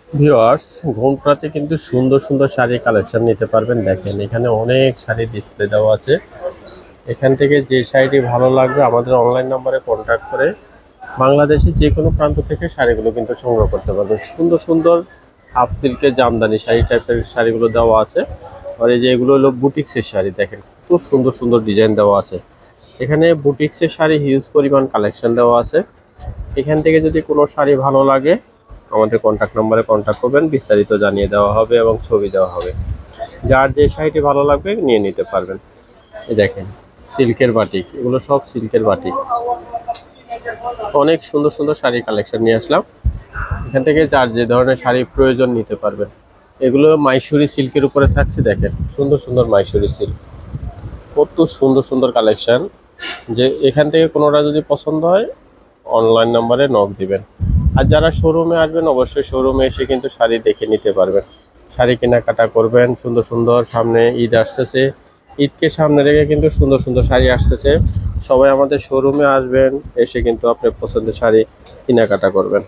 Viewers, ঘুমটাতে কিন্তু সুন্দর সুন্দর শাড়ি কালেকশন নিতে পারবেন। দেখেন এখানে অনেক শাড়ি ডিসপ্লে দেওয়া আছে। এখান থেকে যে শাড়িটি ভালো লাগবে আমাদের অনলাইন নম্বরে কন্ট্যাক্ট করে বাংলাদেশের যে কোনো প্রান্ত থেকে শাড়িগুলো কিন্তু সংগ্রহ করতে পারবেন। সুন্দর সুন্দর হাফ সিল্কের জামদানি শাড়ি টাইপের শাড়িগুলো দেওয়া আছে। আর এই যে এগুলো হলো বুটিক্সের শাড়ি, দেখেন খুব সুন্দর সুন্দর ডিজাইন দেওয়া আছে। এখানে বুটিক্সের শাড়ি হিউজ পরিমাণ কালেকশন দেওয়া আছে। এখান থেকে যদি কোনো শাড়ি ভালো লাগে আমাদের কন্ট্যাক্ট নম্বরে কন্ট্যাক্ট করবেন, বিস্তারিত জানিয়ে দেওয়া হবে এবং ছবি দেওয়া হবে। যার যে শাড়িটি ভালো লাগবে নিয়ে নিতে পারবেন। এই দেখেন সিল্কের বাটিক, এগুলো সব সিল্কের বাটিক। অনেক সুন্দর সুন্দর শাড়ি কালেকশন নিয়ে আসলাম। এখান থেকে যার যে ধরনের শাড়ি প্রয়োজন নিতে পারবেন। এগুলো মাইসুরি সিল্কের উপরে থাকছে, দেখেন সুন্দর সুন্দর মাইসুরি সিল্ক। কত সুন্দর সুন্দর কালেকশন, যে এখান থেকে কোনোটা যদি পছন্দ হয় অনলাইন নাম্বারে নক দিবেন। আর যারা শোরুমে আসবেন অবশ্যই শোরুমে এসে কিন্তু শাড়ি দেখে নিতে পারবেন। শাড়ি কেনাকাটা করবেন। সুন্দর সুন্দর সামনে ঈদ আসতেছে, ঈদকে সামনে রেখে কিন্তু সুন্দর সুন্দর শাড়ি আসতেছে। সবাই আমাদের শোরুমে আসবেন, এসে কিন্তু আপনার পছন্দের শাড়ি কেনাকাটা করবেন।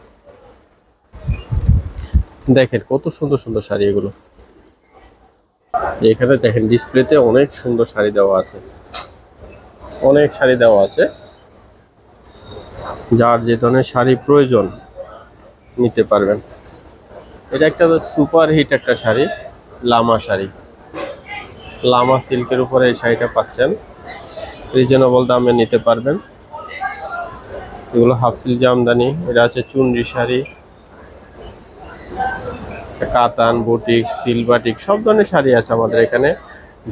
দেখেন কত সুন্দর সুন্দর শাড়ি এগুলো। এখানে দেখেন ডিসপ্লেতে অনেক সুন্দর শাড়ি দেওয়া আছে, অনেক শাড়ি দেওয়া আছে। যার যে ধরনের শাড়ি প্রয়োজন নিতে পারবেন। এটা একটা সুপার হিট একটা শাড়ি, লামা শাড়ি। লামা সিল্কের উপরে এই শাড়িটা পাচ্ছেন, রিজনেবল দামে নিতে পারবেন। এগুলো হাফ সিল্ক জামদানি, এটা আছে চুনরি শাড়ি, কাতান, বুটিক, সিলবাটিক সব ধরনের শাড়ি আছে আমাদের এখানে।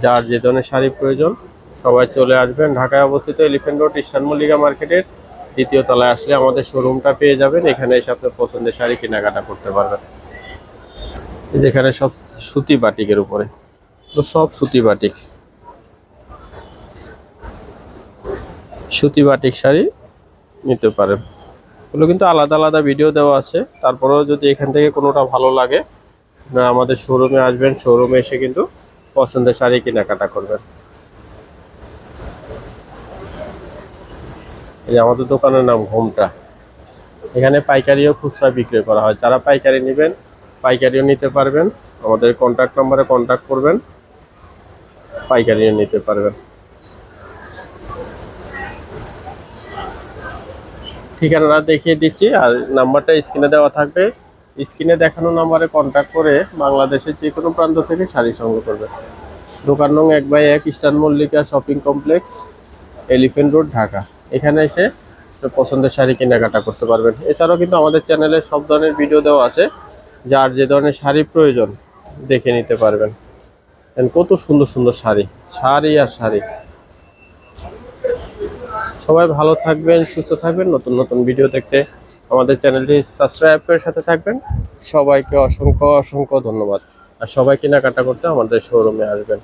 যার যে ধরনের শাড়ি প্রয়োজন সবাই চলে আসবেন। ঢাকায় অবস্থিত এলিফ্যান্ট রোড ইস্টার্ন মল্লিকা মার্কেটের দ্বিতীয় তলায় আসলে আমাদের শোরুমটা পেয়ে যাবেন। এখানে এসে আপনার পছন্দের শাড়ি কেনাকাটা করতে পারবেন। যেখানে সব সুতি বাটিকের উপরে, তো সব সুতি বাটিক, সুতি বাটিক শাড়ি নিতে পারেন। এগুলো কিন্তু আলাদা আলাদা ভিডিও দেওয়া আছে। তারপরেও যদি এখান থেকে কোনোটা ভালো লাগে আপনারা আমাদের শোরুমে আসবেন, শোরুমে এসে কিন্তু পছন্দের শাড়ি কেনাকাটা করবেন। এই যে আমাদের দোকানের নাম ঘোমটা। এখানে পাইকারিও খুচরা বিক্রি করা হয়। যারা পাইকারি নেবেন পাইকারিও নিতে পারবেন, আমাদের কন্ট্যাক্ট নাম্বারে কন্ট্যাক্ট করবেন, পাইকারিও নিতে পারবেন। ঠিকানাটা দেখিয়ে দিচ্ছি আর নাম্বারটা স্ক্রিনে দেওয়া থাকবে। স্ক্রিনে দেখানো নাম্বারে কন্ট্যাক্ট করে বাংলাদেশের যে কোনো প্রান্ত থেকে শাড়ি সংগ্রহ করবেন। দোকান নং 1/1 eastern Mallika shopping complex, elephant road, Dhaka. এখানে এসে পছন্দের শাড়ি কেনাকাটা করতে পারবেন। এছাড়াও কিন্তু আমাদের চ্যানেলে সব ধরনের ভিডিও দেওয়া আছে। যার যে ধরনের শাড়ি প্রয়োজন দেখে নিতে পারবেন। কত সুন্দর সুন্দর শাড়ি, শাড়ি আর শাড়ি। সবাই ভালো থাকবেন, সুস্থ থাকবেন। নতুন নতুন ভিডিও দেখতে আমাদের চ্যানেলটি সাবস্ক্রাইব করে সাথে থাকবেন। সবাইকে অসংখ্য অসংখ্য ধন্যবাদ। আর সবাই কেনাকাটা করতে আমাদের শোরুমে আসবেন।